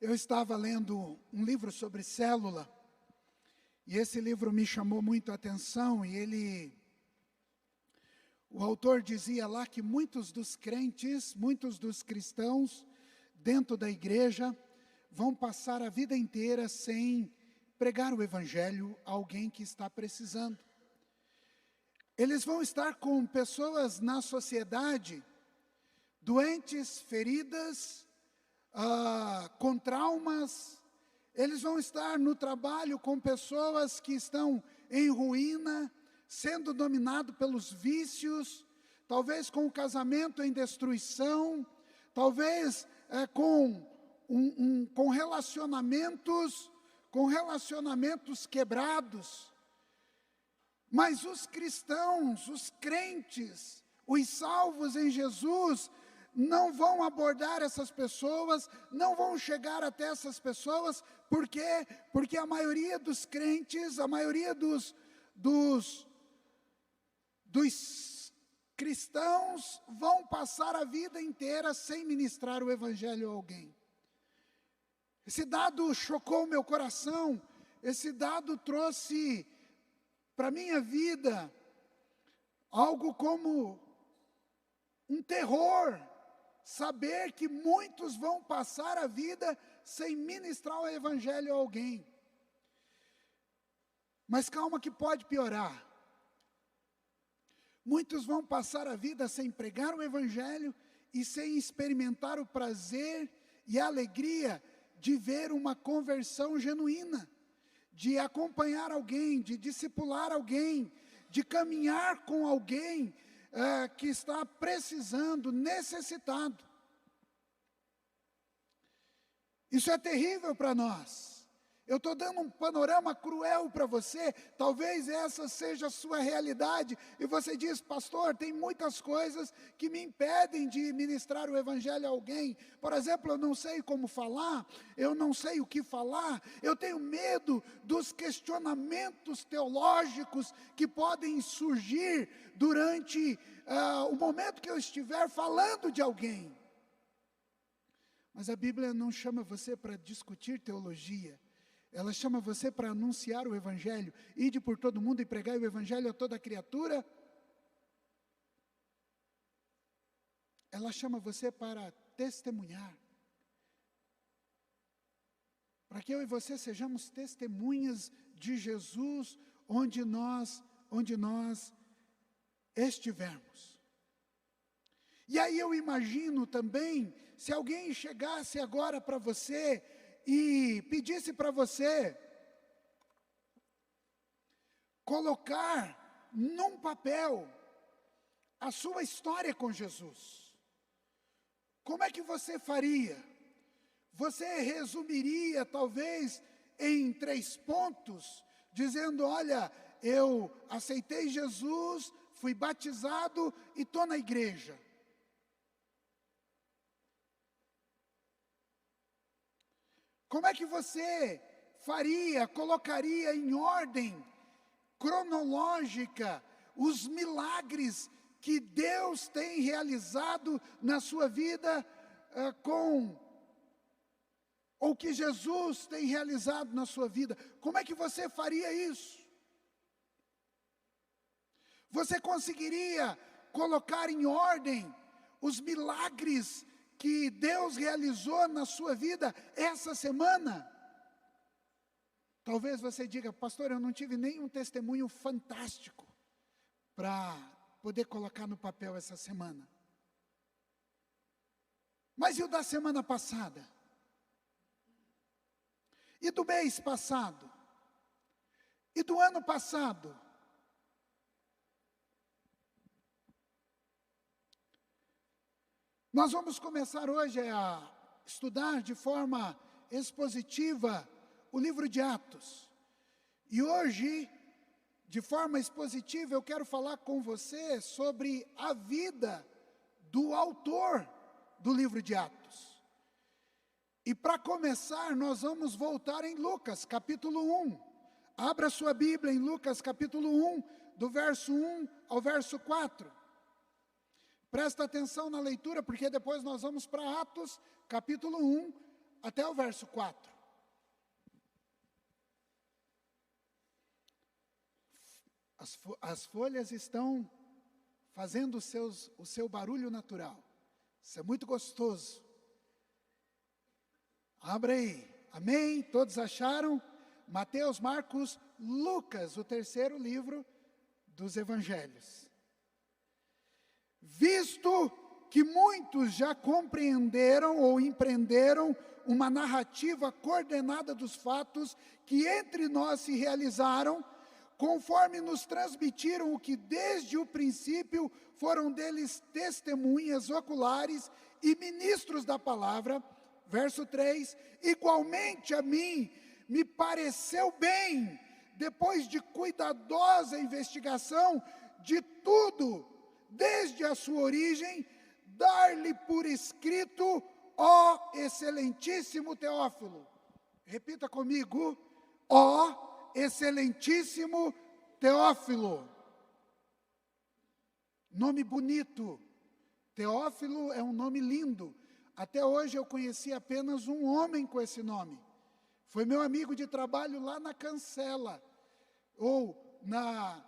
Eu estava lendo um livro sobre célula, e esse livro me chamou muito a atenção, e o autor dizia lá que muitos dos crentes, muitos dos cristãos dentro da igreja vão passar a vida inteira sem pregar o evangelho a alguém que está precisando. Eles vão estar com pessoas na sociedade, doentes, feridas, com traumas. Eles vão estar no trabalho com pessoas que estão em ruína, sendo dominado pelos vícios, talvez com o casamento em destruição, talvez com relacionamentos quebrados. Mas os cristãos, os crentes, os salvos em Jesus, não vão abordar essas pessoas, não vão chegar até essas pessoas, por quê? Porque a maioria dos crentes, a maioria dos cristãos vão passar a vida inteira sem ministrar o evangelho a alguém. Esse dado chocou meu coração, esse dado trouxe para a minha vida algo como um terror, saber que muitos vão passar a vida sem ministrar o evangelho a alguém. Mas calma que pode piorar. Muitos vão passar a vida sem pregar o evangelho e sem experimentar o prazer e a alegria de ver uma conversão genuína, de acompanhar alguém, de discipular alguém, de caminhar com alguém que está precisando, necessitado. Isso é terrível para nós. Eu estou dando um panorama cruel para você, talvez essa seja a sua realidade, e você diz: pastor, tem muitas coisas que me impedem de ministrar o evangelho a alguém. Por exemplo, eu não sei como falar, eu não sei o que falar, eu tenho medo dos questionamentos teológicos que podem surgir durante o momento que eu estiver falando de alguém. Mas a Bíblia não chama você para discutir teologia. Ela chama você para anunciar o evangelho. Ide por todo mundo e pregai o evangelho a toda criatura. Ela chama você para testemunhar. Para que eu e você sejamos testemunhas de Jesus onde nós estivermos. E aí eu imagino também, se alguém chegasse agora para você e pedisse para você colocar num papel a sua história com Jesus, como é que você faria? Você resumiria talvez em 3 pontos, dizendo: olha, eu aceitei Jesus, fui batizado e estou na igreja. Como é que você colocaria em ordem cronológica os milagres que Deus tem realizado na sua vida ou que Jesus tem realizado na sua vida? Como é que você faria isso? Você conseguiria colocar em ordem os milagres que Deus realizou na sua vida essa semana? Talvez você diga: pastor, eu não tive nenhum testemunho fantástico para poder colocar no papel essa semana. Mas e o da semana passada? E do mês passado? E do ano passado? Nós vamos começar hoje a estudar de forma expositiva o livro de Atos. E hoje, de forma expositiva, eu quero falar com você sobre a vida do autor do livro de Atos. E para começar, nós vamos voltar em Lucas, capítulo 1. Abra sua Bíblia em Lucas, capítulo 1, do verso 1 ao verso 4. Presta atenção na leitura, porque depois nós vamos para Atos, capítulo 1, até o verso 4. As folhas estão fazendo o seu barulho natural. Isso é muito gostoso. Abra aí. Amém? Todos acharam? Mateus, Marcos, Lucas, o terceiro livro dos evangelhos. Visto que muitos já compreenderam ou empreenderam uma narrativa coordenada dos fatos que entre nós se realizaram, conforme nos transmitiram o que desde o princípio foram deles testemunhas oculares e ministros da palavra. Verso 3, igualmente a mim me pareceu bem, depois de cuidadosa investigação de tudo, desde a sua origem, dar-lhe por escrito, ó excelentíssimo Teófilo. Repita comigo, ó excelentíssimo Teófilo. Nome bonito. Teófilo é um nome lindo. Até hoje eu conheci apenas um homem com esse nome. Foi meu amigo de trabalho lá na Cancela, ou na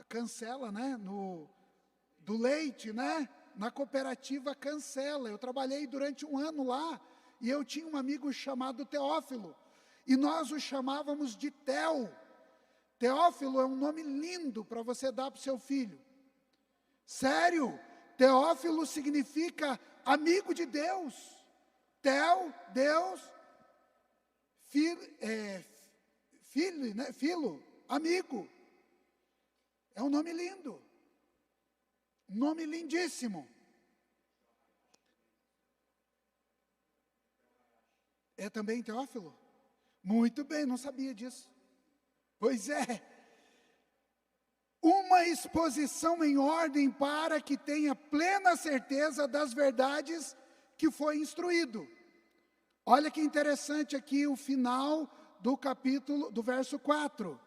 Cancela, né, do leite, né, na cooperativa Cancela. Eu trabalhei durante um ano lá, e eu tinha um amigo chamado Teófilo, e nós o chamávamos de Teo. Teófilo é um nome lindo para você dar para o seu filho. Sério, Teófilo significa amigo de Deus. Teo, Deus, filho, né? Filo, amigo. É um nome lindo. Um nome lindíssimo. É também Teófilo? Muito bem, não sabia disso. Pois é. Uma exposição em ordem para que tenha plena certeza das verdades que foi instruído. Olha que interessante aqui o final do capítulo, do verso 4.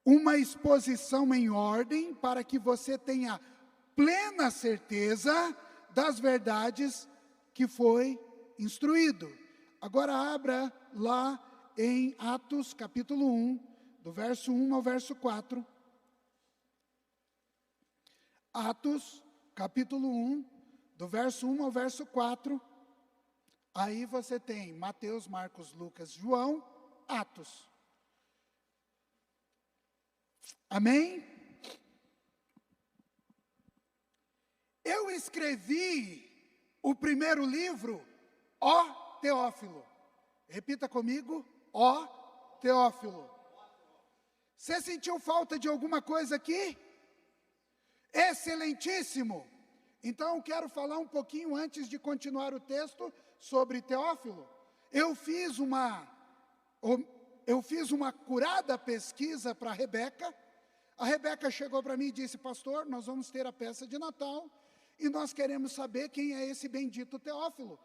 Uma exposição em ordem para que você tenha plena certeza das verdades que foi instruído. Agora abra lá em Atos capítulo 1, do verso 1 ao verso 4. Atos, capítulo 1, do verso 1 ao verso 4. Aí você tem Mateus, Marcos, Lucas, João, Atos. Amém? Eu escrevi o primeiro livro, ó Teófilo. Repita comigo, ó Teófilo. Você sentiu falta de alguma coisa aqui? Excelentíssimo. Então, quero falar um pouquinho antes de continuar o texto sobre Teófilo. Eu fiz uma curada pesquisa para a Rebeca. A Rebeca chegou para mim e disse, pastor, nós vamos ter a peça de Natal e nós queremos saber quem é esse bendito Teófilo,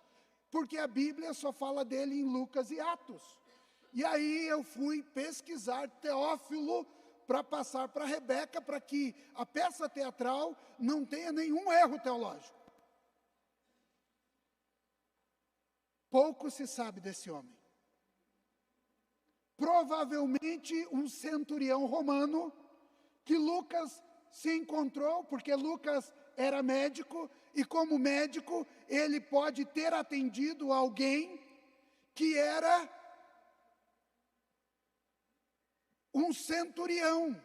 porque a Bíblia só fala dele em Lucas e Atos. E aí eu fui pesquisar Teófilo para passar para a Rebeca, para que a peça teatral não tenha nenhum erro teológico. Pouco se sabe desse homem. Provavelmente um centurião romano, que Lucas se encontrou, porque Lucas era médico, e como médico, ele pode ter atendido alguém que era um centurião.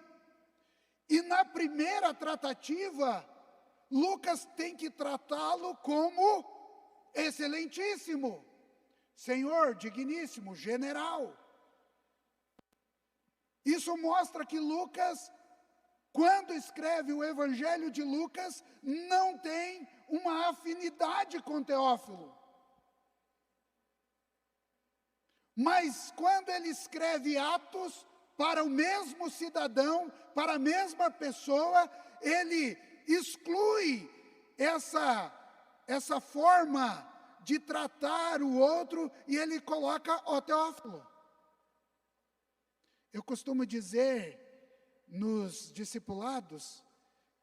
E na primeira tratativa, Lucas tem que tratá-lo como excelentíssimo, senhor, digníssimo, general. Isso mostra que Lucas, quando escreve o Evangelho de Lucas, não tem uma afinidade com Teófilo. Mas quando ele escreve Atos, para o mesmo cidadão, para a mesma pessoa, ele exclui essa forma de tratar o outro e ele coloca o Teófilo. Eu costumo dizer nos discipulados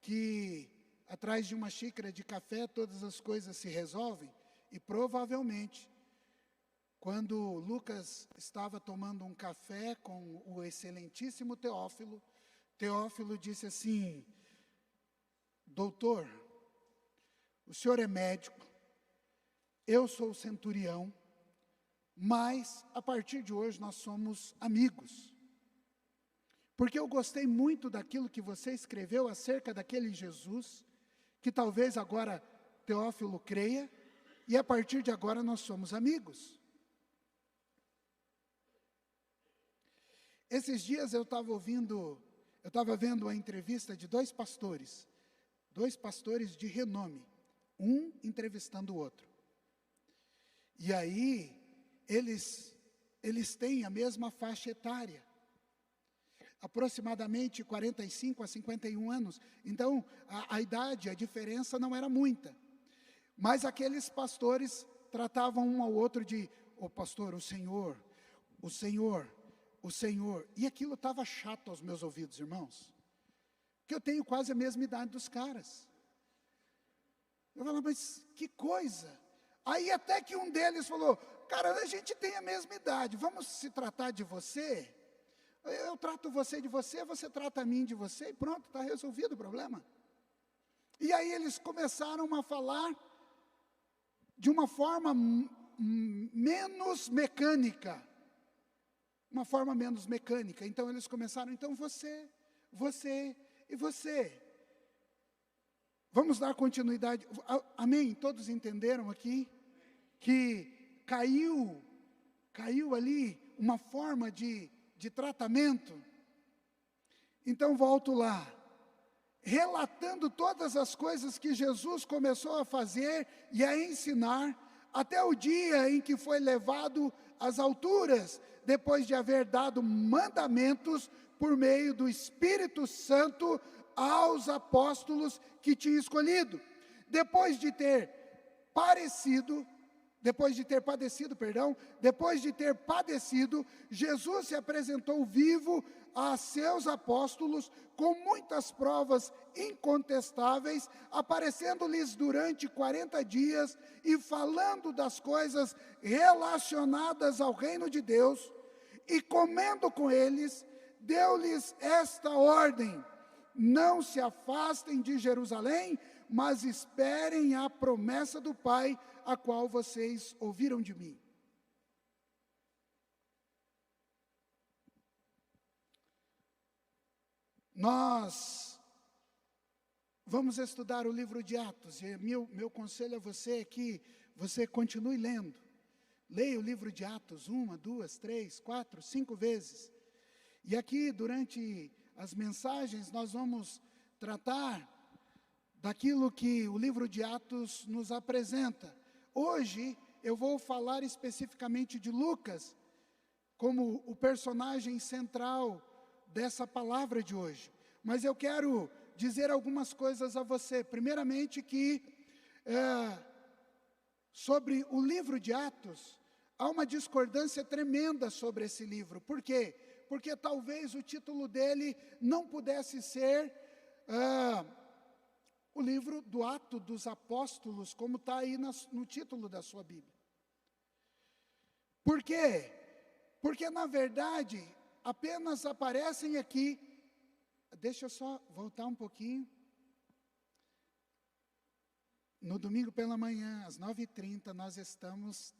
que atrás de uma xícara de café todas as coisas se resolvem, e provavelmente quando Lucas estava tomando um café com o excelentíssimo Teófilo, Teófilo disse assim: doutor, o senhor é médico, eu sou centurião, mas a partir de hoje nós somos amigos. Porque eu gostei muito daquilo que você escreveu acerca daquele Jesus, que talvez agora Teófilo creia, e a partir de agora nós somos amigos. Esses dias eu estava vendo a entrevista de dois pastores de renome, um entrevistando o outro. E aí, eles têm a mesma faixa etária, aproximadamente 45 a 51 anos. Então, a idade, a diferença não era muita. Mas aqueles pastores tratavam um ao outro de, pastor, o Senhor. E aquilo estava chato aos meus ouvidos, irmãos. Porque eu tenho quase a mesma idade dos caras. Eu falava, mas que coisa. Aí até que um deles falou, cara, a gente tem a mesma idade, vamos se tratar de você? Eu trato você de você, você trata a mim de você, e pronto, está resolvido o problema. E aí eles começaram a falar de uma forma menos mecânica. Então eles começaram, então você e você. Vamos dar continuidade. Amém? Todos entenderam aqui? Que caiu ali uma forma de tratamento. Então volto lá, relatando todas as coisas que Jesus começou a fazer e a ensinar, até o dia em que foi levado às alturas, depois de haver dado mandamentos por meio do Espírito Santo aos apóstolos que tinha escolhido. Depois de ter padecido, Jesus se apresentou vivo a seus apóstolos com muitas provas incontestáveis, aparecendo-lhes durante 40 dias e falando das coisas relacionadas ao reino de Deus, e comendo com eles, deu-lhes esta ordem: não se afastem de Jerusalém, mas esperem a promessa do Pai, a qual vocês ouviram de mim. Nós vamos estudar o livro de Atos, e meu conselho a você é que você continue lendo. Leia o livro de Atos 1, 2, 3, 4, 5 vezes. E aqui, durante as mensagens, nós vamos tratar daquilo que o livro de Atos nos apresenta. Hoje, eu vou falar especificamente de Lucas, como o personagem central dessa palavra de hoje. Mas eu quero dizer algumas coisas a você. Primeiramente que, sobre o livro de Atos, há uma discordância tremenda sobre esse livro. Por quê? Porque talvez o título dele não pudesse ser o livro do Ato dos Apóstolos, como está aí no título da sua Bíblia. Por quê? Porque, na verdade, apenas aparecem aqui, deixa eu só voltar um pouquinho. No domingo pela manhã, às 9h30, nós estamos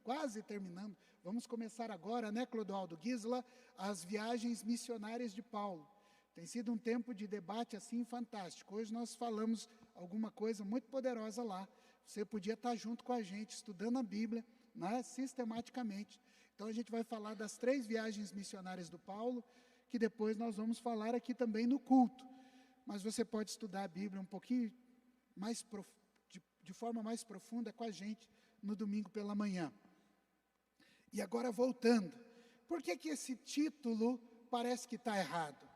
quase terminando. Vamos começar agora, né, Clodoaldo Gisla, as viagens missionárias de Paulo. Tem sido um tempo de debate assim fantástico. Hoje nós falamos alguma coisa muito poderosa lá. Você podia estar junto com a gente, estudando a Bíblia, né, sistematicamente. Então a gente vai falar das 3 viagens missionárias do Paulo, que depois nós vamos falar aqui também no culto. Mas você pode estudar a Bíblia um pouquinho mais de forma mais profunda com a gente no domingo pela manhã. E agora voltando, por que esse título parece que está errado?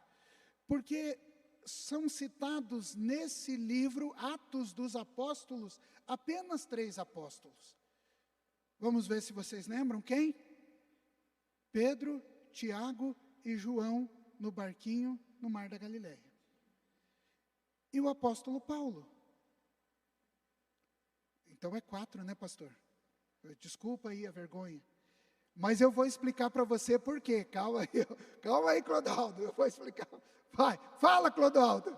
Porque são citados nesse livro, Atos dos Apóstolos, apenas 3 apóstolos. Vamos ver se vocês lembram quem? Pedro, Tiago e João no barquinho no Mar da Galileia. E o apóstolo Paulo. Então é 4, né, pastor? Desculpa aí a vergonha. Mas eu vou explicar para você por quê. Calma aí, Clodoaldo, eu vou explicar. Vai, fala, Clodoaldo.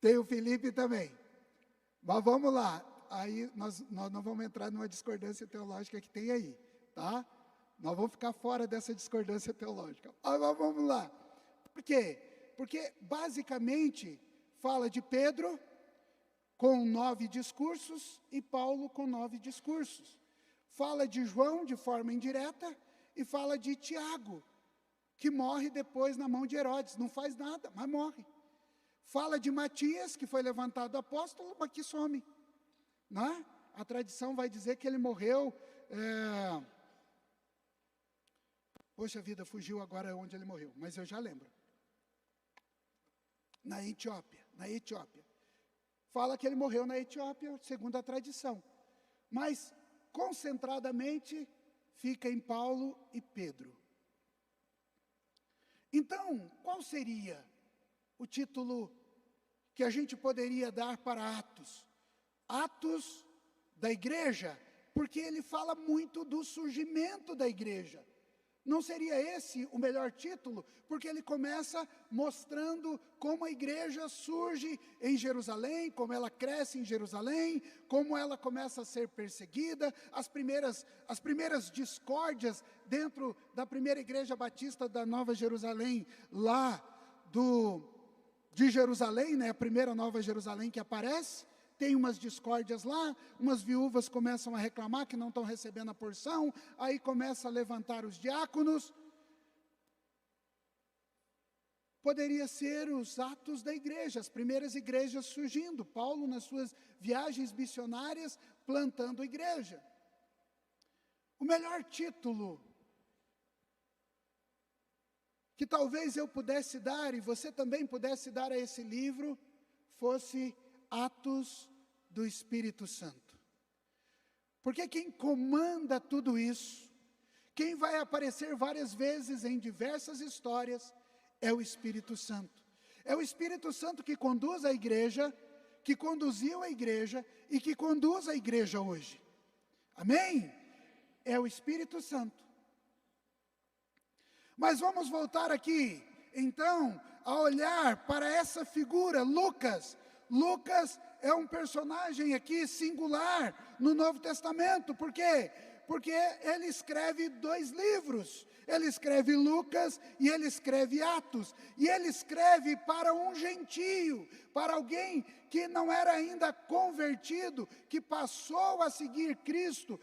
Tem o Felipe também. Mas vamos lá. Aí nós não vamos entrar numa discordância teológica que tem aí, tá? Nós vamos ficar fora dessa discordância teológica. Mas vamos lá. Por quê? Porque basicamente fala de Pedro com 9 discursos e Paulo com 9 discursos. Fala de João de forma indireta e fala de Tiago, que morre depois na mão de Herodes. Não faz nada, mas morre. Fala de Matias, que foi levantado apóstolo, mas que some. Né? A tradição vai dizer que ele morreu... Poxa vida, fugiu agora onde ele morreu, mas eu já lembro. Na Etiópia. Fala que ele morreu na Etiópia, segundo a tradição. Mas, concentradamente, fica em Paulo e Pedro. Então, qual seria o título que a gente poderia dar para Atos? Atos da igreja, porque ele fala muito do surgimento da igreja. Não seria esse o melhor título? Porque ele começa mostrando como a igreja surge em Jerusalém, como ela cresce em Jerusalém, como ela começa a ser perseguida, as primeiras discórdias dentro da primeira igreja batista da Nova Jerusalém, lá de Jerusalém, né, a primeira Nova Jerusalém que aparece. Tem umas discórdias lá, umas viúvas começam a reclamar que não estão recebendo a porção, aí começa a levantar os diáconos. Poderia ser os atos da igreja, as primeiras igrejas surgindo, Paulo nas suas viagens missionárias, plantando igreja. O melhor título que talvez eu pudesse dar, e você também pudesse dar a esse livro, fosse Atos do Espírito Santo. Porque quem comanda tudo isso, quem vai aparecer várias vezes em diversas histórias, é o Espírito Santo. É o Espírito Santo que conduz a igreja, que conduziu a igreja e que conduz a igreja hoje. Amém? É o Espírito Santo. Mas vamos voltar aqui, então, a olhar para essa figura, Lucas. Lucas é um personagem aqui singular no Novo Testamento. Por quê? Porque ele escreve 2 livros. Ele escreve Lucas e ele escreve Atos. E ele escreve para um gentio, para alguém que não era ainda convertido, que passou a seguir Cristo.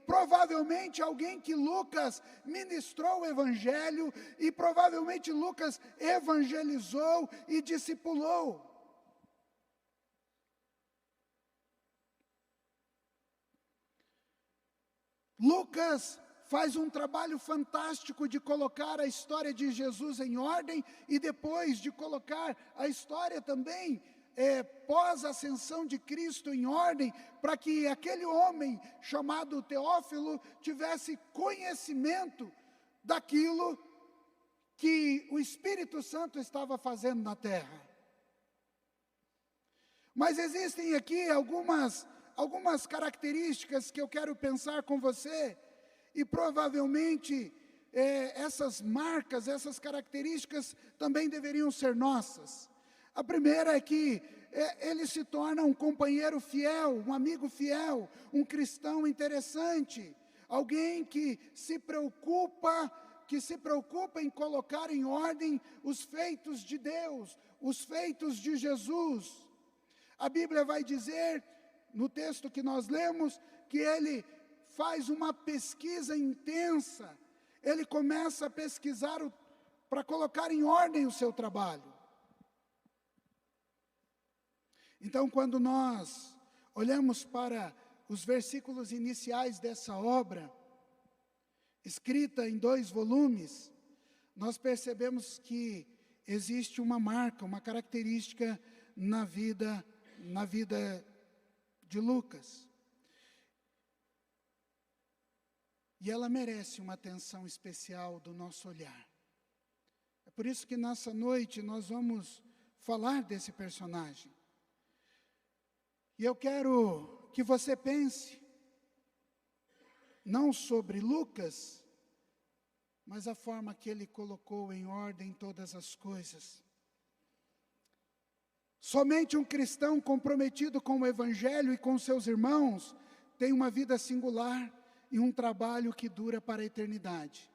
Provavelmente alguém que Lucas ministrou o Evangelho e provavelmente Lucas evangelizou e discipulou. Lucas faz um trabalho fantástico de colocar a história de Jesus em ordem e depois de colocar a história também pós-ascensão de Cristo em ordem, para que aquele homem chamado Teófilo tivesse conhecimento daquilo que o Espírito Santo estava fazendo na terra. Mas existem aqui algumas características que eu quero pensar com você, e provavelmente essas marcas, essas características também deveriam ser nossas. A primeira é que ele se torna um companheiro fiel, um amigo fiel, um cristão interessante, alguém que se preocupa em colocar em ordem os feitos de Deus, os feitos de Jesus. A Bíblia vai dizer, no texto que nós lemos, que ele faz uma pesquisa intensa, ele começa a pesquisar para colocar em ordem o seu trabalho. Então, quando nós olhamos para os versículos iniciais dessa obra, escrita em 2 volumes, nós percebemos que existe uma marca, uma característica na vida de Lucas. E ela merece uma atenção especial do nosso olhar. É por isso que nessa noite nós vamos falar desse personagem. E eu quero que você pense, não sobre Lucas, mas a forma que ele colocou em ordem todas as coisas. Somente um cristão comprometido com o Evangelho e com seus irmãos tem uma vida singular e um trabalho que dura para a eternidade.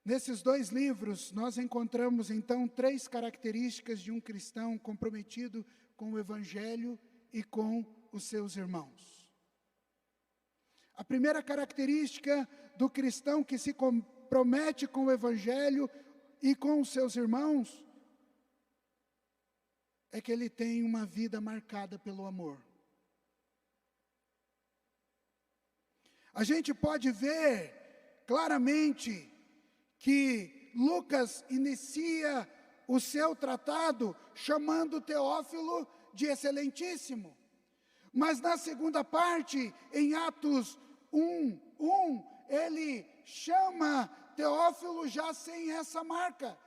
Nesses dois livros, nós encontramos então 3 características de um cristão comprometido com o Evangelho e com os seus irmãos. A primeira característica do cristão que se compromete com o Evangelho e com os seus irmãos é que ele tem uma vida marcada pelo amor. A gente pode ver claramente que Lucas inicia o seu tratado chamando Teófilo de excelentíssimo. Mas na segunda parte, em Atos 1, ele chama Teófilo já sem essa marca.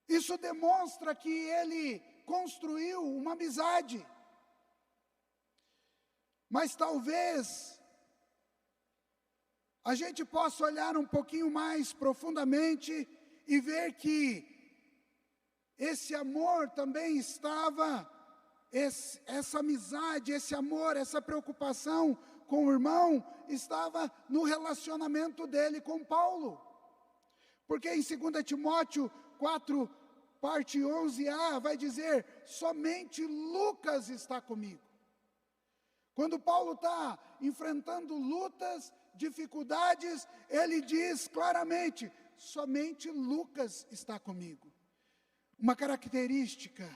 Isso demonstra que ele construiu uma amizade. Mas talvez a gente possa olhar um pouquinho mais profundamente e ver que esse amor também estava, essa amizade, esse amor, essa preocupação com o irmão, estava no relacionamento dele com Paulo. Porque em 2 Timóteo 4, parte 11a, vai dizer, somente Lucas está comigo. Quando Paulo está enfrentando lutas, dificuldades, ele diz claramente, somente Lucas está comigo. Uma característica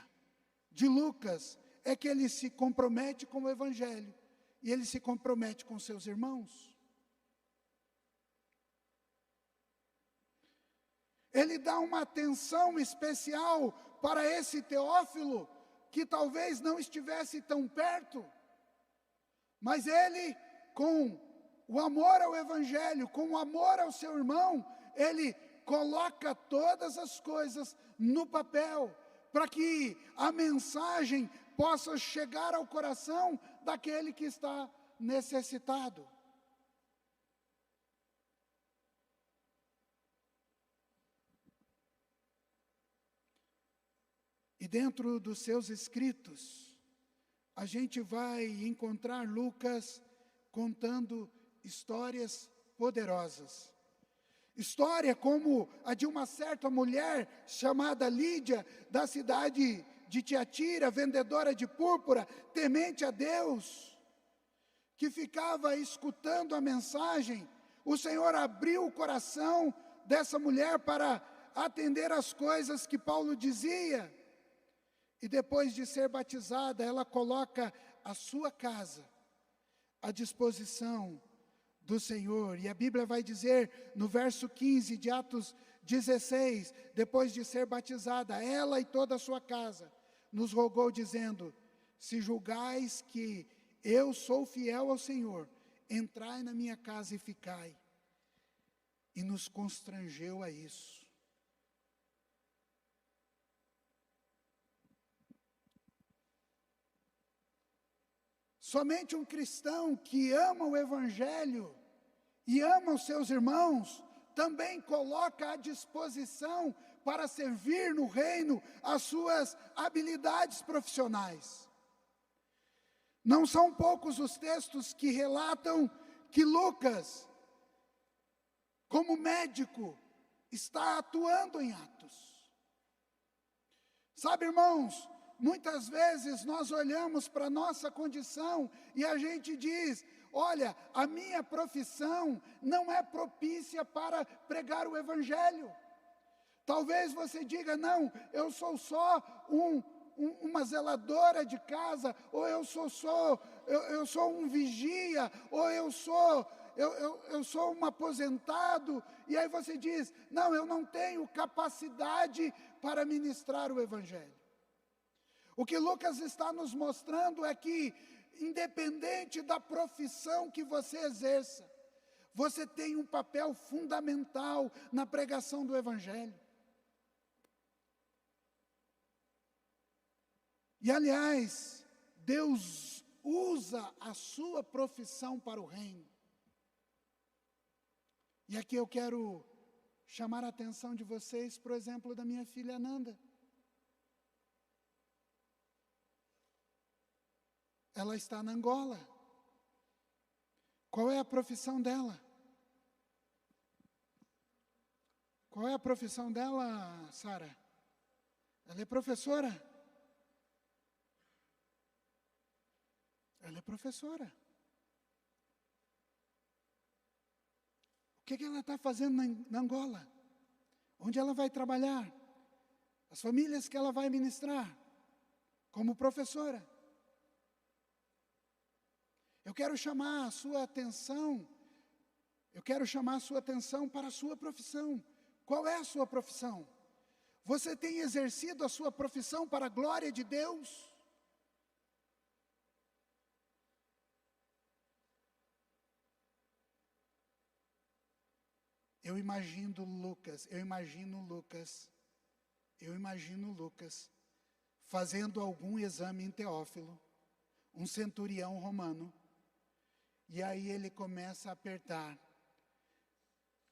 de Lucas é que ele se compromete com o Evangelho e ele se compromete com seus irmãos. Ele dá uma atenção especial para esse Teófilo, que talvez não estivesse tão perto, mas ele, com o amor ao Evangelho, com o amor ao seu irmão, ele coloca todas as coisas no papel, para que a mensagem possa chegar ao coração daquele que está necessitado. E dentro dos seus escritos, a gente vai encontrar Lucas contando histórias poderosas. História como a de uma certa mulher chamada Lídia, da cidade de Tiatira, vendedora de púrpura, temente a Deus, que ficava escutando a mensagem. O Senhor abriu o coração dessa mulher para atender às coisas que Paulo dizia. E depois de ser batizada, ela coloca a sua casa à disposição do Senhor. E a Bíblia vai dizer no verso 15 de Atos 16, depois de ser batizada, ela e toda a sua casa, nos rogou dizendo, se julgais que eu sou fiel ao Senhor, entrai na minha casa e ficai. E nos constrangeu a isso. Somente um cristão que ama o Evangelho e ama os seus irmãos, também coloca à disposição para servir no reino as suas habilidades profissionais. Não são poucos os textos que relatam que Lucas, como médico, está atuando em Atos. Sabe, irmãos, muitas vezes nós olhamos para a nossa condição e a gente diz, olha, a minha profissão não é propícia para pregar o Evangelho. Talvez você diga, não, eu sou só uma zeladora de casa, ou eu sou um vigia, ou eu sou um aposentado, e aí você diz, não, eu não tenho capacidade para ministrar o Evangelho. O que Lucas está nos mostrando é que, independente da profissão que você exerça, você tem um papel fundamental na pregação do Evangelho. E aliás, Deus usa a sua profissão para o reino. E aqui eu quero chamar a atenção de vocês para o exemplo da minha filha Ananda. Ela está na Angola. Qual é a profissão dela? Qual é a profissão dela, Sara? Ela é professora. Ela é professora. O que ela está fazendo na Angola? Onde ela vai trabalhar? As famílias que ela vai ministrar? Como professora. Eu quero chamar a sua atenção para a sua profissão. Qual é a sua profissão? Você tem exercido a sua profissão para a glória de Deus? Eu imagino Lucas fazendo algum exame em Teófilo, um centurião romano, e aí ele começa a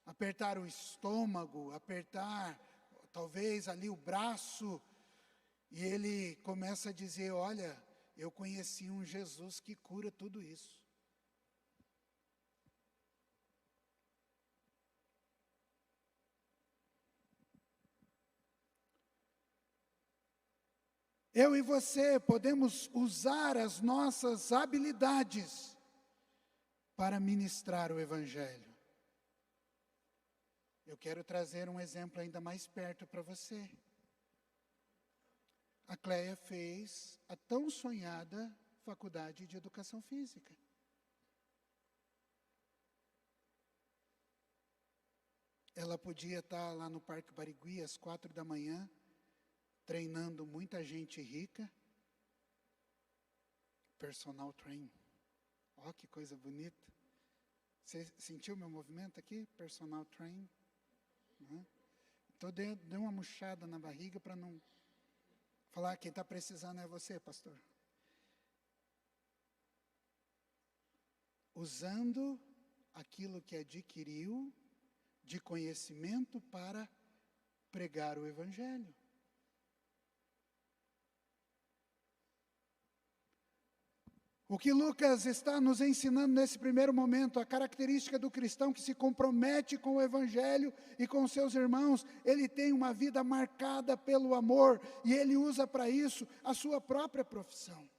apertar o estômago, apertar talvez ali o braço, e ele começa a dizer: olha, eu conheci um Jesus que cura tudo isso. Eu e você podemos usar as nossas habilidades para ministrar o Evangelho. Eu quero trazer um exemplo ainda mais perto para você. A Cleia fez a tão sonhada faculdade de Educação Física. Ela podia estar lá no Parque Barigui às 4 da manhã, treinando muita gente rica. Personal train. Ó, que coisa bonita. Você sentiu meu movimento aqui? Personal train. Então, dei uma murchada na barriga para não falar: quem está precisando é você, pastor. Usando aquilo que adquiriu de conhecimento para pregar o Evangelho. O que Lucas está nos ensinando nesse primeiro momento, a característica do cristão que se compromete com o Evangelho e com seus irmãos, ele tem uma vida marcada pelo amor, e ele usa para isso a sua própria profissão.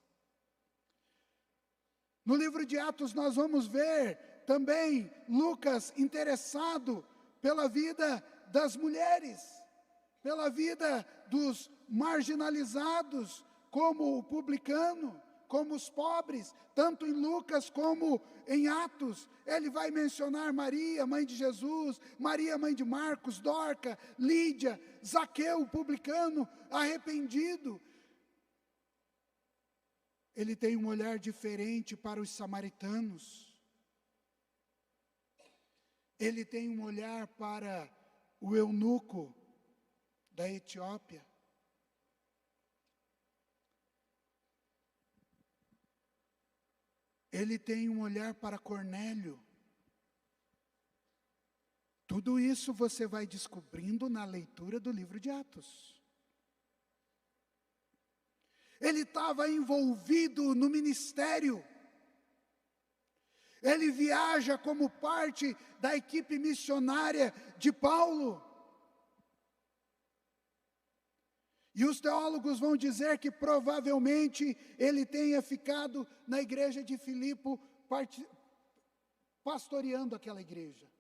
No livro de Atos nós vamos ver também Lucas interessado pela vida das mulheres, pela vida dos marginalizados, como o publicano, como os pobres, tanto em Lucas como em Atos. Ele vai mencionar Maria, mãe de Jesus, Maria, mãe de Marcos, Dorca, Lídia, Zaqueu, o publicano, arrependido. Ele tem um olhar diferente para os samaritanos. Ele tem um olhar para o eunuco da Etiópia. Ele tem um olhar para Cornélio. Tudo isso você vai descobrindo na leitura do livro de Atos. Ele estava envolvido no ministério. Ele viaja como parte da equipe missionária de Paulo. E os teólogos vão dizer que provavelmente ele tenha ficado na igreja de Filipe, pastoreando aquela igreja.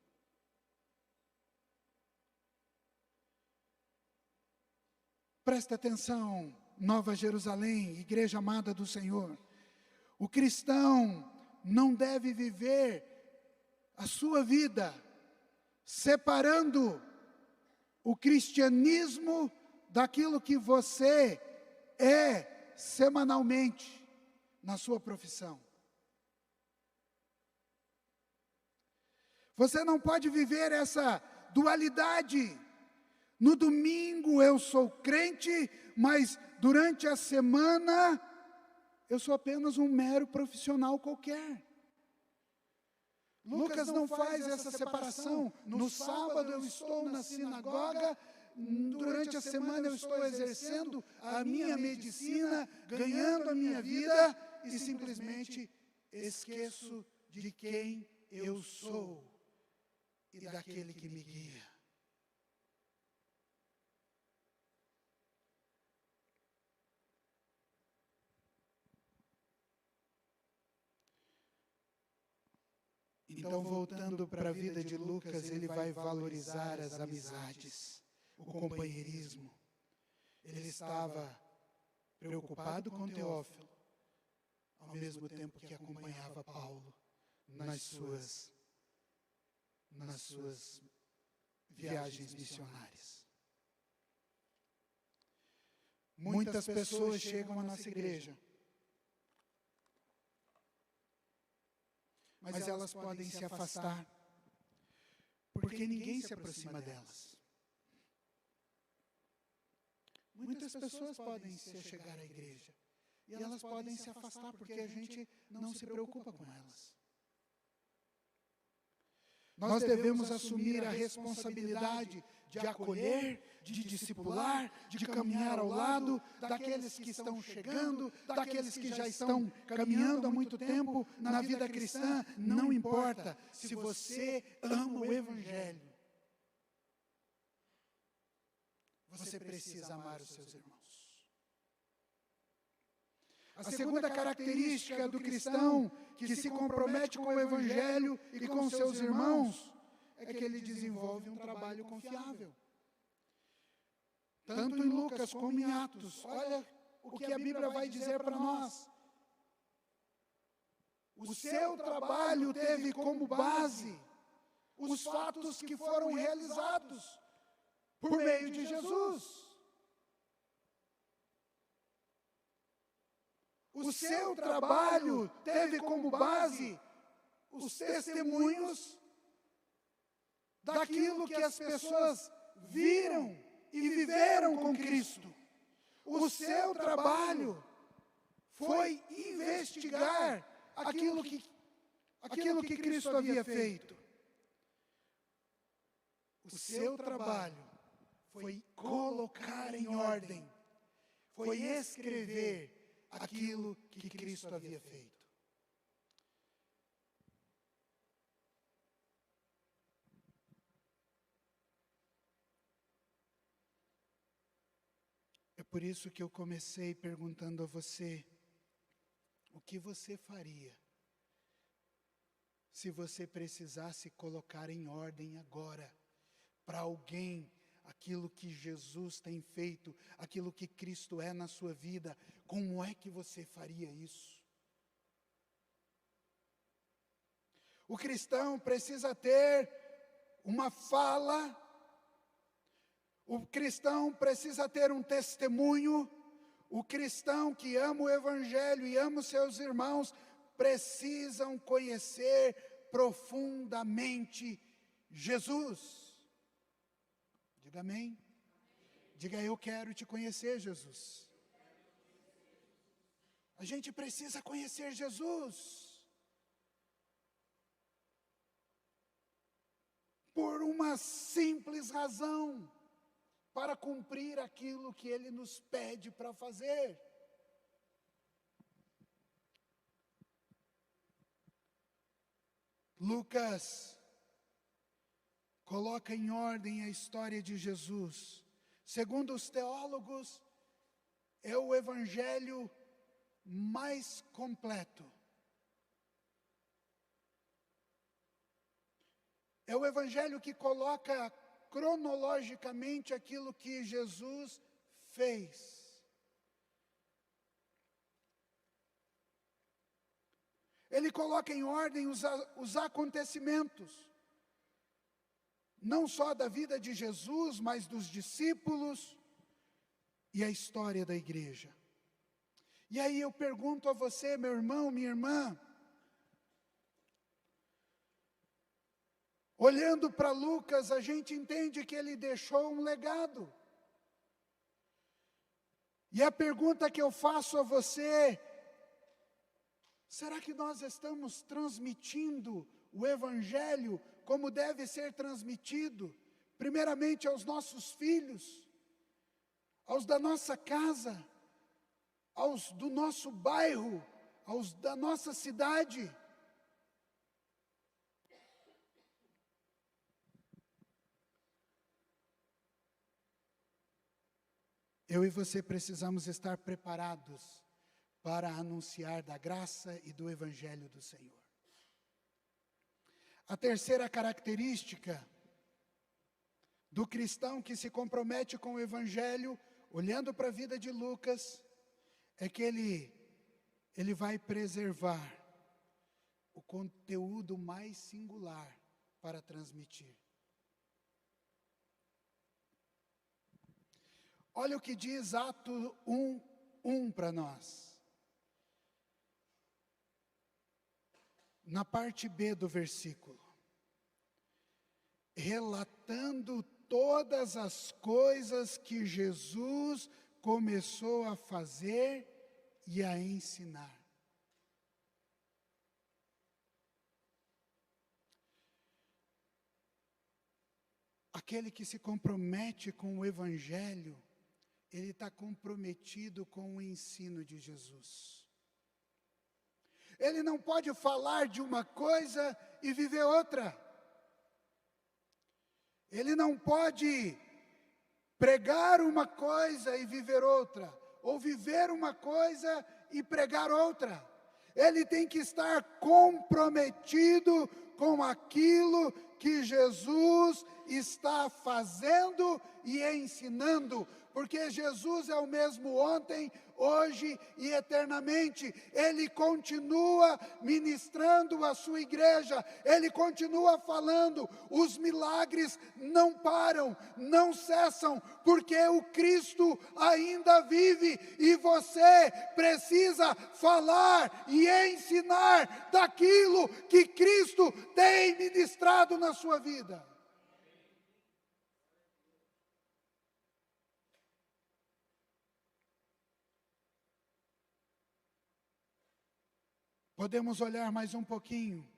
Presta atenção, Nova Jerusalém, igreja amada do Senhor. O cristão não deve viver a sua vida separando o cristianismo daquilo que você é semanalmente na sua profissão. Você não pode viver essa dualidade No domingo eu sou crente, mas durante a semana eu sou apenas um mero profissional qualquer. Lucas não faz essa separação. No sábado eu estou na sinagoga, durante a semana eu estou exercendo a minha medicina, ganhando a minha vida e simplesmente esqueço de quem eu sou e daquele que me guia. Então, voltando para a vida de Lucas, ele vai valorizar as amizades, o companheirismo. Ele estava preocupado com Teófilo, ao mesmo tempo que acompanhava Paulo nas suas viagens missionárias. Muitas pessoas chegam à nossa igreja, mas elas podem se afastar, porque ninguém se aproxima delas. Muitas pessoas podem se chegar à igreja, e elas podem se afastar, porque a gente não se preocupa com elas. Nós devemos assumir a responsabilidade de acolher, de discipular, de caminhar ao lado daqueles que estão chegando, daqueles que já estão caminhando há muito tempo na vida cristã. Não importa se você ama o Evangelho, você precisa amar os seus irmãos. A segunda característica do cristão que se compromete com o Evangelho e com seus irmãos é que ele desenvolve um trabalho confiável. Tanto em Lucas como em Atos, olha o que a Bíblia vai dizer para nós. O seu trabalho teve como base os fatos que foram realizados por meio de Jesus. O seu trabalho teve como base os testemunhos daquilo que as pessoas viram e viveram com Cristo. O seu trabalho foi investigar aquilo que Cristo havia feito. O seu trabalho foi colocar em ordem, foi escrever aquilo que Cristo havia feito. É por isso que eu comecei perguntando a você, o que você faria se você precisasse colocar em ordem agora, para alguém, aquilo que Jesus tem feito, aquilo que Cristo é na sua vida, como é que você faria isso? O cristão precisa ter uma fala, o cristão precisa ter um testemunho, o cristão que ama o Evangelho e ama os seus irmãos, precisam conhecer profundamente Jesus. Diga amém. Diga, eu quero te conhecer, Jesus. A gente precisa conhecer Jesus. Por uma simples razão, para cumprir aquilo que Ele nos pede para fazer. Lucas coloca em ordem a história de Jesus. Segundo os teólogos, é o evangelho mais completo. É o evangelho que coloca cronologicamente aquilo que Jesus fez. Ele coloca em ordem os acontecimentos, não só da vida de Jesus, mas dos discípulos e a história da igreja. E aí eu pergunto a você, meu irmão, minha irmã, Olhando para Lucas, a gente entende que ele deixou um legado. E a pergunta que eu faço a você: será que nós estamos transmitindo o Evangelho como deve ser transmitido? Primeiramente aos nossos filhos, aos da nossa casa, aos do nosso bairro, aos da nossa cidade. Eu e você precisamos estar preparados para anunciar da graça e do Evangelho do Senhor. A terceira característica do cristão que se compromete com o Evangelho, olhando para a vida de Lucas, é que ele vai preservar o conteúdo mais singular para transmitir. Olha o que diz Atos 1:1 para nós. Na parte B do versículo. Relatando todas as coisas que Jesus começou a fazer e a ensinar. Aquele que se compromete com o Evangelho, ele está comprometido com o ensino de Jesus. Ele não pode falar de uma coisa e viver outra. Ele não pode pregar uma coisa e viver outra, ou viver uma coisa e pregar outra. Ele tem que estar comprometido com aquilo que Jesus está fazendo e ensinando, porque Jesus é o mesmo ontem, hoje e eternamente. Ele continua ministrando a sua igreja, ele continua falando, os milagres não param, não cessam, porque o Cristo ainda vive, e você precisa falar e ensinar daquilo que Cristo tem ministrado na sua vida. Podemos olhar mais um pouquinho.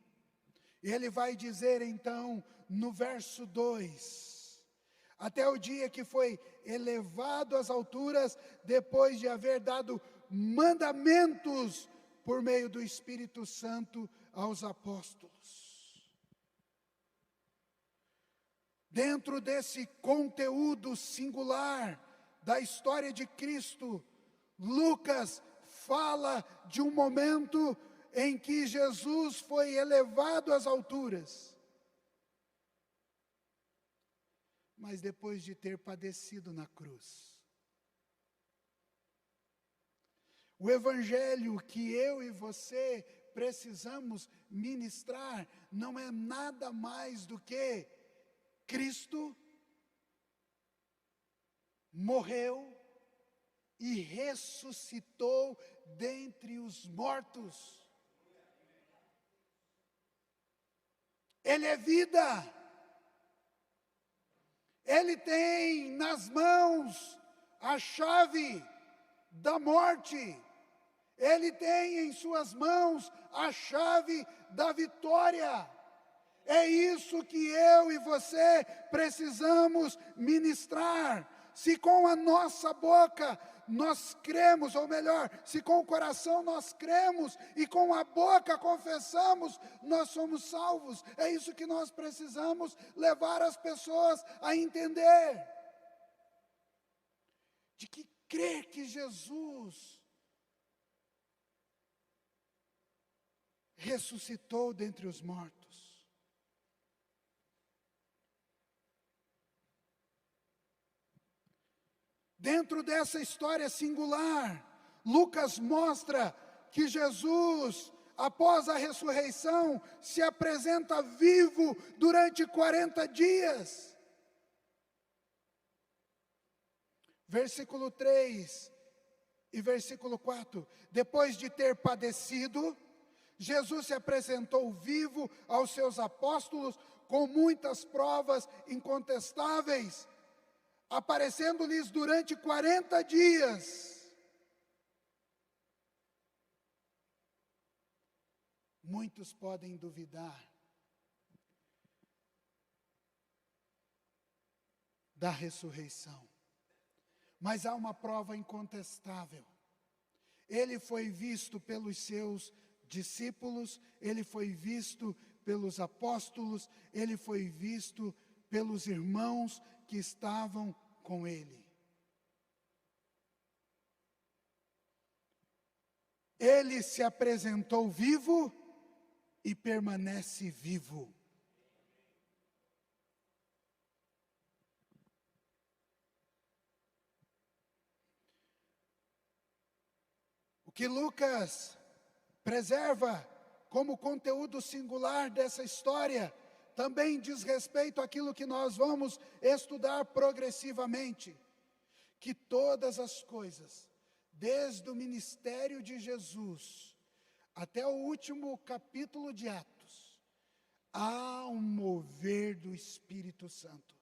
Ele vai dizer então, no verso 2, até o dia que foi elevado às alturas, depois de haver dado mandamentos por meio do Espírito Santo aos apóstolos. Dentro desse conteúdo singular da história de Cristo, Lucas fala de um momento em que Jesus foi elevado às alturas, mas depois de ter padecido na cruz. O Evangelho que eu e você precisamos ministrar não é nada mais do que Cristo morreu e ressuscitou dentre os mortos. Ele é vida. Ele tem nas mãos a chave da morte. Ele tem em suas mãos a chave da vitória. É isso que eu e você precisamos ministrar. Se com a nossa boca nós cremos, ou melhor, se com o coração nós cremos e com a boca confessamos, nós somos salvos. É isso que nós precisamos levar as pessoas a entender. De que crer que Jesus ressuscitou dentre os mortos. Dentro dessa história singular, Lucas mostra que Jesus, após a ressurreição, se apresenta vivo durante 40 dias. Versículo 3 e versículo 4. Depois de ter padecido, Jesus se apresentou vivo aos seus apóstolos com muitas provas incontestáveis, aparecendo-lhes durante 40 dias. Muitos podem duvidar da ressurreição, mas há uma prova incontestável. Ele foi visto pelos seus discípulos, ele foi visto pelos apóstolos, ele foi visto pelos irmãos que estavam com ele. Ele se apresentou vivo e permanece vivo. O que Lucas preserva como conteúdo singular dessa história também diz respeito àquilo que nós vamos estudar progressivamente, que todas as coisas, desde o ministério de Jesus até o último capítulo de Atos, há um mover do Espírito Santo.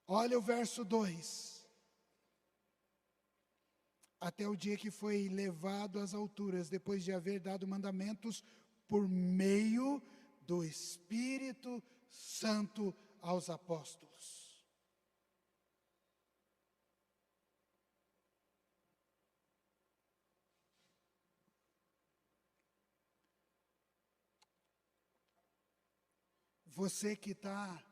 Olha o verso 2. Até o dia que foi levado às alturas, depois de haver dado mandamentos por meio do Espírito Santo aos apóstolos. Você que está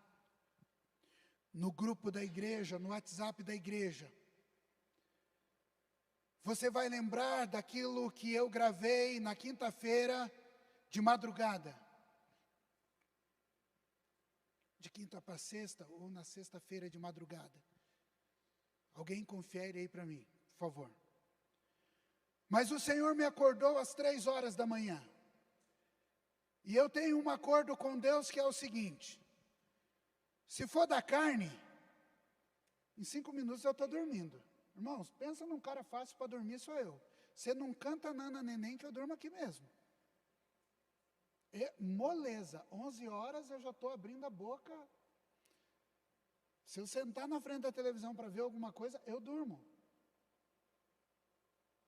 no grupo da igreja, no WhatsApp da igreja, você vai lembrar daquilo que eu gravei na quinta-feira de madrugada. De quinta para sexta ou na sexta-feira de madrugada. Alguém confere aí para mim, por favor. Mas o Senhor me acordou às 3 horas da manhã. E eu tenho um acordo com Deus que é o seguinte: se for da carne, em 5 minutos eu estou dormindo. Irmãos, pensa num cara fácil para dormir, sou eu. Você não canta nana neném que eu durmo aqui mesmo. Moleza, 11 horas eu já estou abrindo a boca. Se eu sentar na frente da televisão para ver alguma coisa, eu durmo.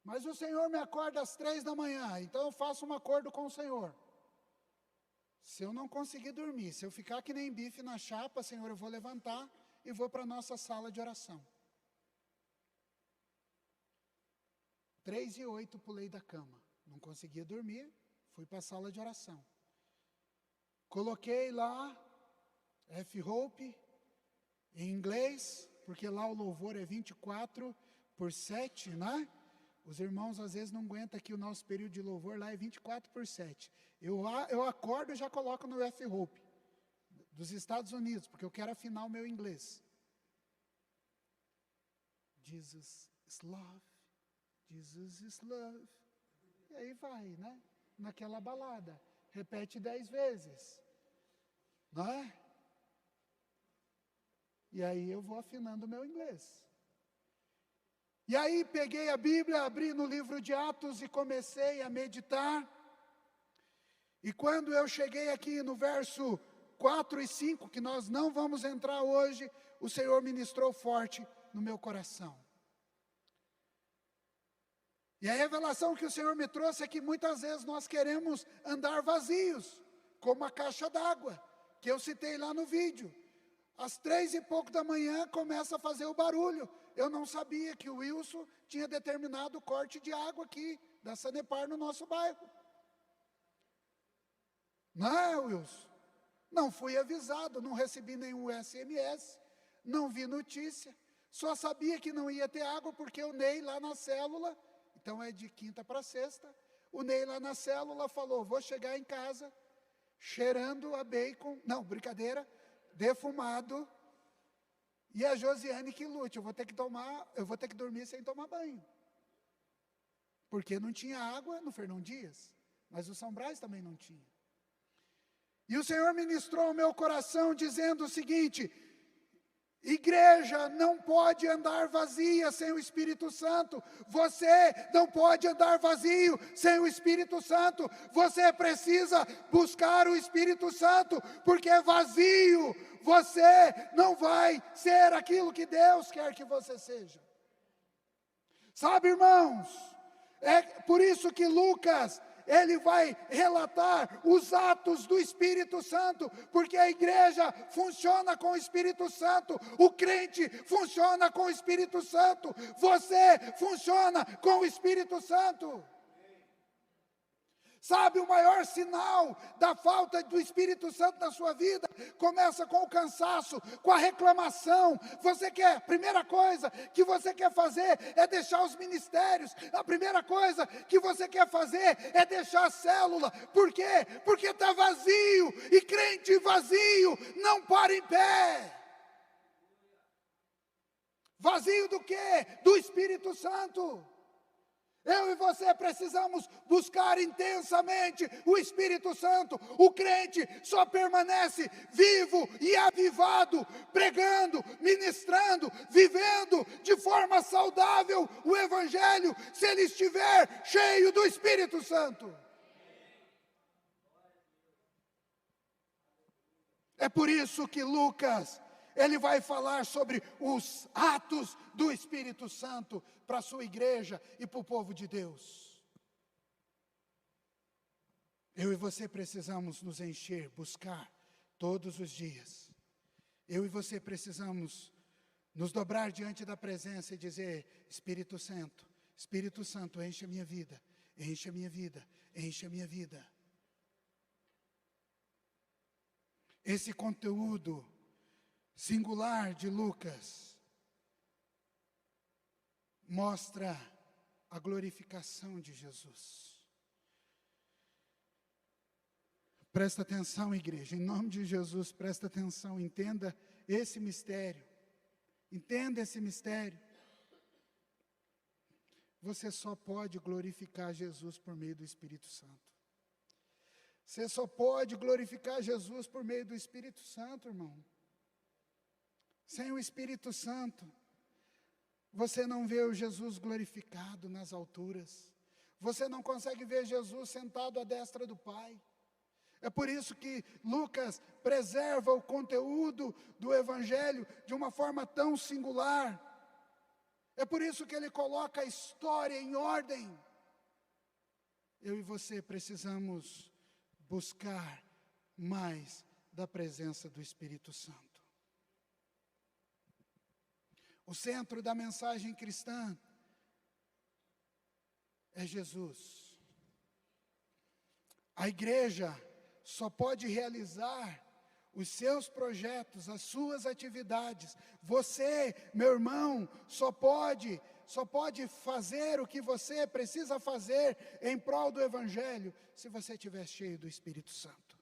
Mas o Senhor me acorda às 3 da manhã, então eu faço um acordo com o Senhor. Se eu não conseguir dormir, se eu ficar que nem bife na chapa, Senhor, eu vou levantar e vou para a nossa sala de oração. 3:08 pulei da cama, não conseguia dormir, fui para a sala de oração. Coloquei lá, F-Hope, em inglês, porque lá o louvor é 24/7, né? Os irmãos às vezes não aguentam que o nosso período de louvor lá é 24/7. Eu acordo e já coloco no F-Hope, dos Estados Unidos, porque eu quero afinar o meu inglês. Jesus is love. Jesus is love. E aí vai, né? Naquela balada. Repete 10 vezes. Não é? E aí eu vou afinando o meu inglês. E aí peguei a Bíblia, abri no livro de Atos e comecei a meditar. E quando eu cheguei aqui no verso 4 e 5, que nós não vamos entrar hoje, o Senhor ministrou forte no meu coração. E a revelação que o Senhor me trouxe é que muitas vezes nós queremos andar vazios, como a caixa d'água, que eu citei lá no vídeo. Às 3 e pouco da manhã começa a fazer o barulho. Eu não sabia que o Wilson tinha determinado o corte de água aqui, da Sanepar no nosso bairro. Não é, Wilson? Não fui avisado, não recebi nenhum SMS, não vi notícia. Só sabia que não ia ter água porque o Ney lá na célula, então é de quinta para sexta, o Ney lá na célula falou, vou chegar em casa cheirando a bacon, não, brincadeira, defumado, e a Josiane que lute, eu vou ter que dormir sem tomar banho. Porque não tinha água no Fernão Dias, mas o São Brás também não tinha. E o Senhor ministrou o meu coração dizendo o seguinte, Igreja não pode andar vazia sem o Espírito Santo. Você não pode andar vazio sem o Espírito Santo. Você precisa buscar o Espírito Santo, porque vazio você não vai ser aquilo que Deus quer que você seja. Sabe, irmãos, é por isso que Lucas, ele vai relatar os atos do Espírito Santo, porque a igreja funciona com o Espírito Santo, o crente funciona com o Espírito Santo, você funciona com o Espírito Santo. Sabe, o maior sinal da falta do Espírito Santo na sua vida começa com o cansaço, com a reclamação. A primeira coisa que você quer fazer é deixar os ministérios. A primeira coisa que você quer fazer é deixar a célula. Por quê? Porque está vazio, e crente vazio não para em pé. Vazio do quê? Do Espírito Santo. Eu e você precisamos buscar intensamente o Espírito Santo. O crente só permanece vivo e avivado, pregando, ministrando, vivendo de forma saudável o Evangelho, se ele estiver cheio do Espírito Santo. É por isso que Lucas, ele vai falar sobre os atos do Espírito Santo para a sua igreja e para o povo de Deus. Eu e você precisamos nos encher, buscar todos os dias. Eu e você precisamos nos dobrar diante da presença e dizer: Espírito Santo, enche a minha vida, enche a minha vida, enche a minha vida. Esse conteúdo singular de Lucas mostra a glorificação de Jesus. Presta atenção, igreja, em nome de Jesus, presta atenção, entenda esse mistério. Entenda esse mistério. Você só pode glorificar Jesus por meio do Espírito Santo. Você só pode glorificar Jesus por meio do Espírito Santo, irmão. Sem o Espírito Santo, você não vê o Jesus glorificado nas alturas. Você não consegue ver Jesus sentado à destra do Pai. É por isso que Lucas preserva o conteúdo do Evangelho de uma forma tão singular. É por isso que ele coloca a história em ordem. Eu e você precisamos buscar mais da presença do Espírito Santo. O centro da mensagem cristã é Jesus. A igreja só pode realizar os seus projetos, as suas atividades. Você, meu irmão, só pode fazer o que você precisa fazer em prol do Evangelho, se você estiver cheio do Espírito Santo.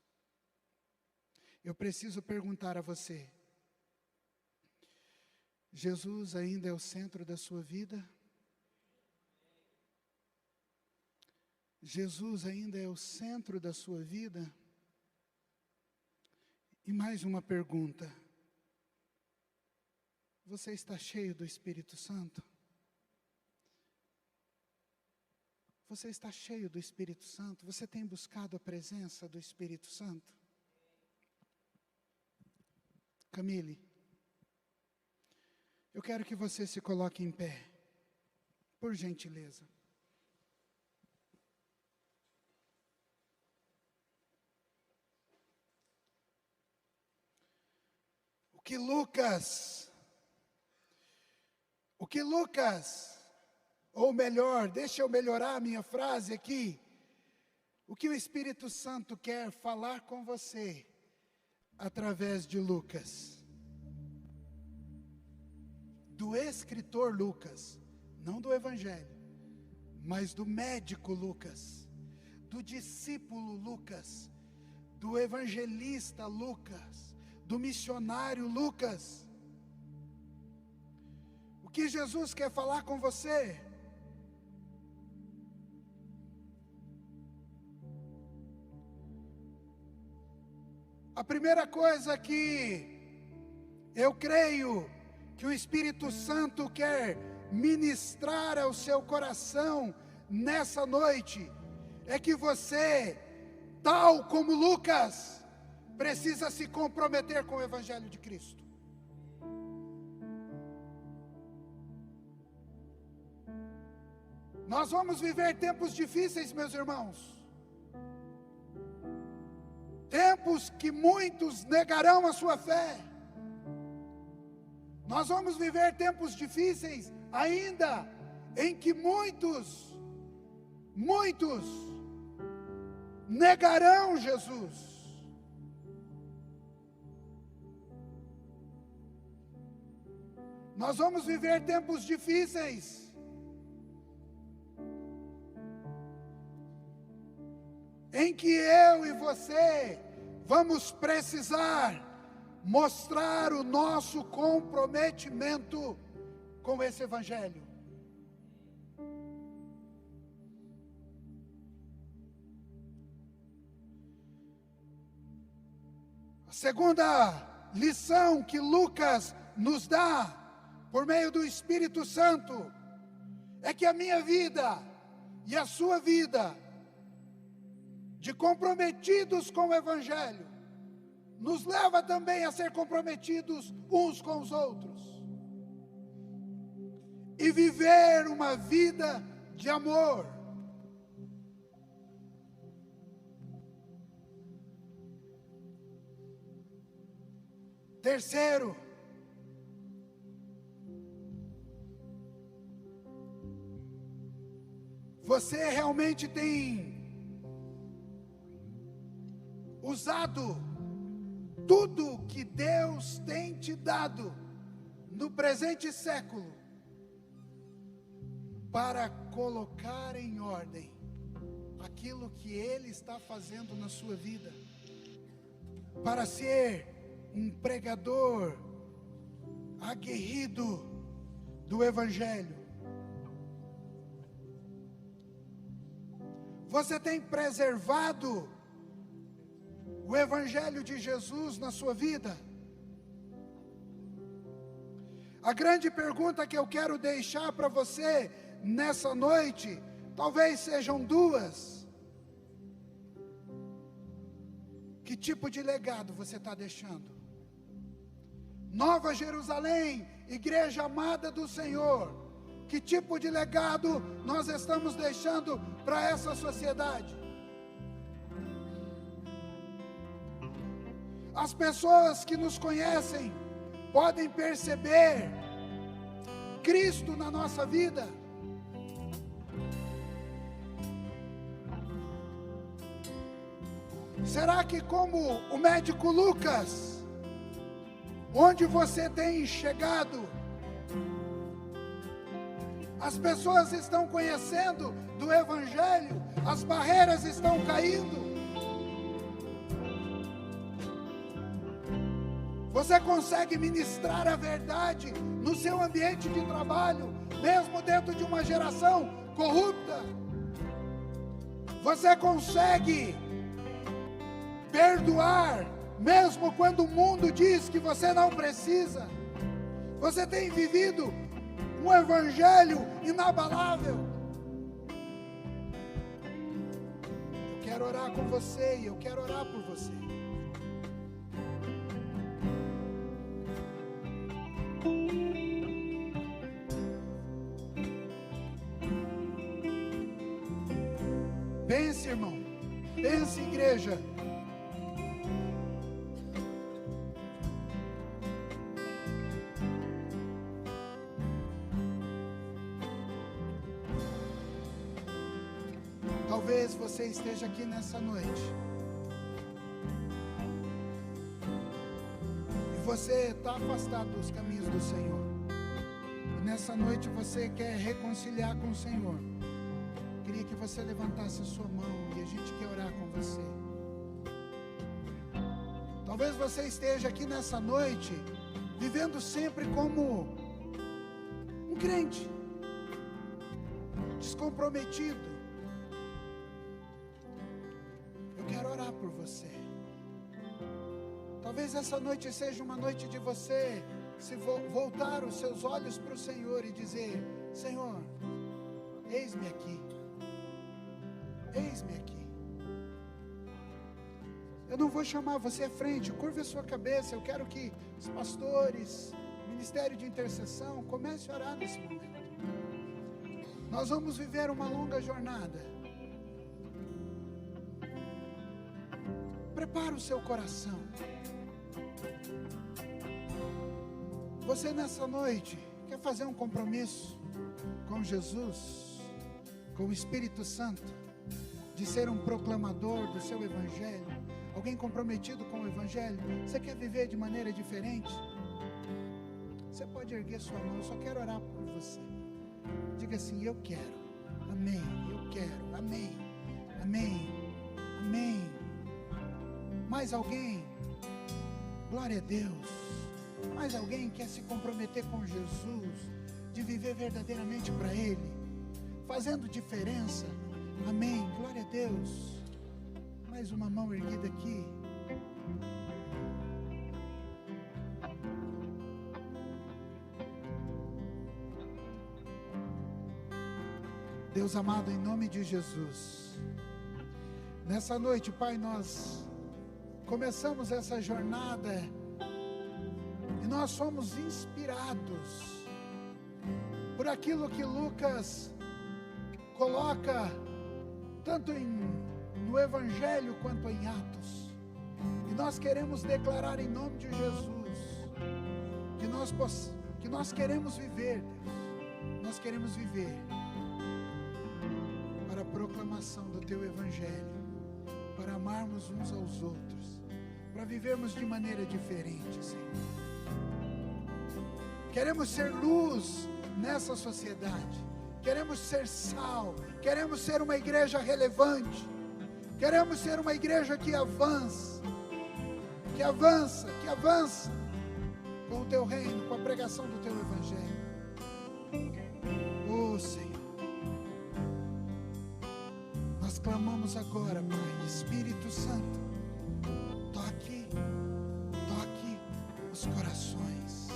Eu preciso perguntar a você: Jesus ainda é o centro da sua vida? Jesus ainda é o centro da sua vida? E mais uma pergunta: você está cheio do Espírito Santo? Você está cheio do Espírito Santo? Você tem buscado a presença do Espírito Santo? Camille, eu quero que você se coloque em pé, por gentileza. O que Lucas, ou melhor, deixa eu melhorar a minha frase aqui. O que o Espírito Santo quer falar com você através de Lucas? Do escritor Lucas, não do Evangelho, mas do médico Lucas, do discípulo Lucas, do evangelista Lucas, do missionário Lucas. O que Jesus quer falar com você? A primeira coisa que Eu creio que o Espírito Santo quer ministrar ao seu coração nessa noite, é que você, tal como Lucas, precisa se comprometer com o Evangelho de Cristo. Nós vamos viver tempos difíceis, meus irmãos. Tempos que muitos negarão a sua fé. Nós vamos viver tempos difíceis ainda, em que muitos negarão Jesus. Nós vamos viver tempos difíceis, em que eu e você vamos precisar mostrar o nosso comprometimento com esse Evangelho. A segunda lição que Lucas nos dá, por meio do Espírito Santo, é que a minha vida e a sua vida, de comprometidos com o Evangelho, nos leva também a ser comprometidos uns com os outros, e viver uma vida de amor. Terceiro, você realmente tem usado tudo que Deus tem te dado no presente século para colocar em ordem aquilo que Ele está fazendo na sua vida, para ser um pregador aguerrido do Evangelho? Você tem preservado o Evangelho de Jesus na sua vida? A grande pergunta que eu quero deixar para você nessa noite, talvez sejam duas. Que tipo de legado você está deixando? Nova Jerusalém, igreja amada do Senhor, que tipo de legado nós estamos deixando para essa sociedade? As pessoas que nos conhecem podem perceber Cristo na nossa vida. Será que, como o médico Lucas, onde você tem chegado, as pessoas estão conhecendo do Evangelho, as barreiras estão caindo? Você consegue ministrar a verdade no seu ambiente de trabalho, mesmo dentro de uma geração corrupta? Você consegue perdoar, mesmo quando o mundo diz que você não precisa? Você tem vivido um Evangelho inabalável? Eu quero orar com você e eu quero orar por você. Pense, irmão, pense, igreja. Talvez você esteja aqui nessa noite e você está afastado dos caminhos do Senhor, e nessa noite você quer reconciliar com o Senhor. Queria que você levantasse a sua mão e a gente quer orar com você. Talvez você esteja aqui nessa noite vivendo sempre como um crente descomprometido. Eu quero orar por você. Talvez essa noite seja uma noite de você se voltar os seus olhos para o Senhor e dizer: Senhor, eis-me aqui, eis-me aqui. Eu não vou chamar você à frente, curva a sua cabeça. Eu quero que os pastores, ministério de intercessão, comece a orar nesse momento. Nós vamos viver uma longa jornada. Prepara o seu coração. Você nessa noite quer fazer um compromisso com Jesus, com o Espírito Santo, de ser um proclamador do seu Evangelho? Alguém comprometido com o Evangelho? Você quer viver de maneira diferente? Você pode erguer sua mão. Eu só quero orar por você. Diga assim: eu quero, amém, eu quero, amém, amém, amém. Mais alguém? Glória a Deus. Mais alguém quer se comprometer com Jesus, de viver verdadeiramente para Ele, fazendo diferença? Amém, glória a Deus. Mais uma mão erguida aqui. Deus amado, em nome de Jesus, nessa noite, Pai, nós começamos essa jornada e nós somos inspirados por aquilo que Lucas coloca tanto no Evangelho quanto em Atos, e nós queremos declarar em nome de Jesus que nós queremos viver, Deus, nós queremos viver para a proclamação do Teu Evangelho, para amarmos uns aos outros, para vivermos de maneira diferente, Senhor. Queremos ser luz nessa sociedade, queremos ser sal, queremos ser uma igreja relevante, queremos ser uma igreja que avança, que avança com o Teu reino, com a pregação do Teu Evangelho. Oh Senhor, nós clamamos agora, Pai, Espírito Santo, toque os corações,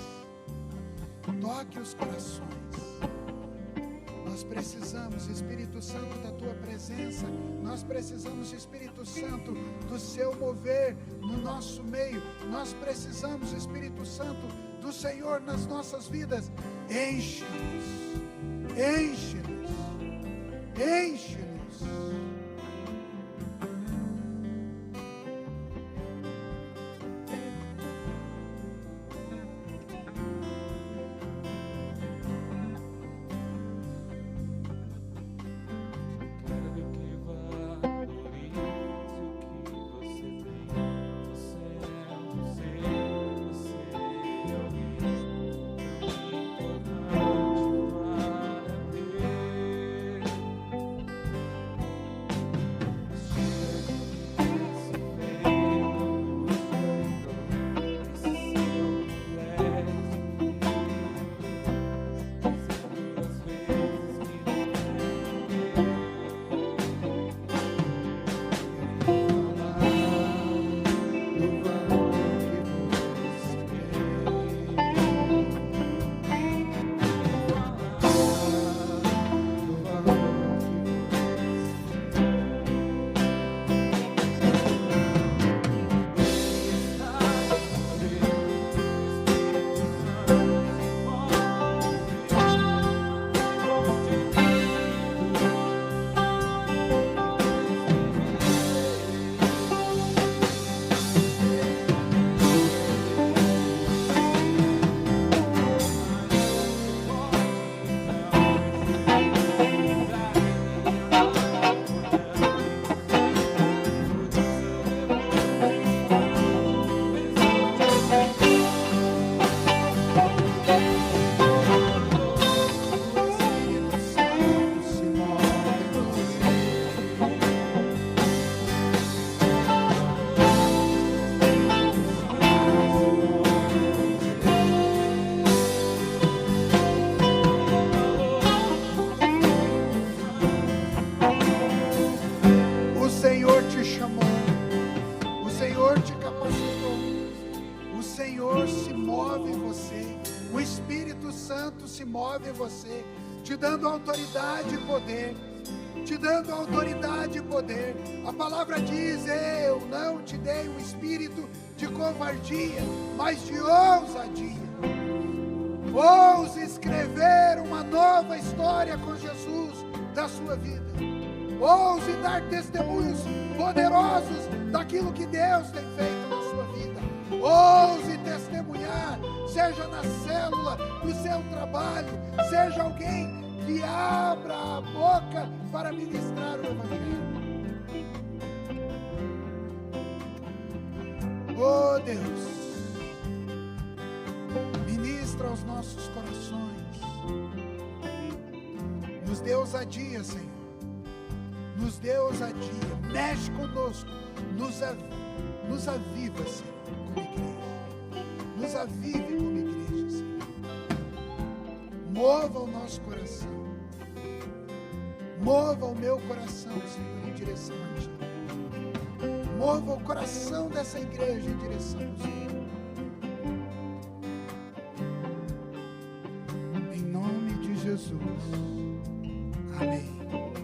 toque os corações. Nós precisamos, Espírito Santo, da Tua presença. Nós precisamos, Espírito Santo, do Seu mover no nosso meio. Nós precisamos, Espírito Santo, do Senhor nas nossas vidas. Enche-nos, enche-nos, enche-nos. você, te dando autoridade e poder. Te dando autoridade e poder. A palavra diz: eu não te dei um espírito de covardia, mas de ousadia. Ouse escrever uma nova história com Jesus da sua vida. Ouse dar testemunhos poderosos daquilo que Deus tem feito na sua vida. Ouse testemunhar, seja na célula, no seu trabalho, seja alguém que abra a boca para ministrar o Evangelho. Oh Deus, ministra aos nossos corações, nos dê ousadia, Senhor, nos dê ousadia, mexe conosco, nos aviva, Senhor, como igreja, nos avive como igreja, Senhor. Mova o nosso coração, mova o meu coração, Senhor, em direção a Ti. Mova o coração dessa igreja em direção ao Senhor. Em nome de Jesus. Amém.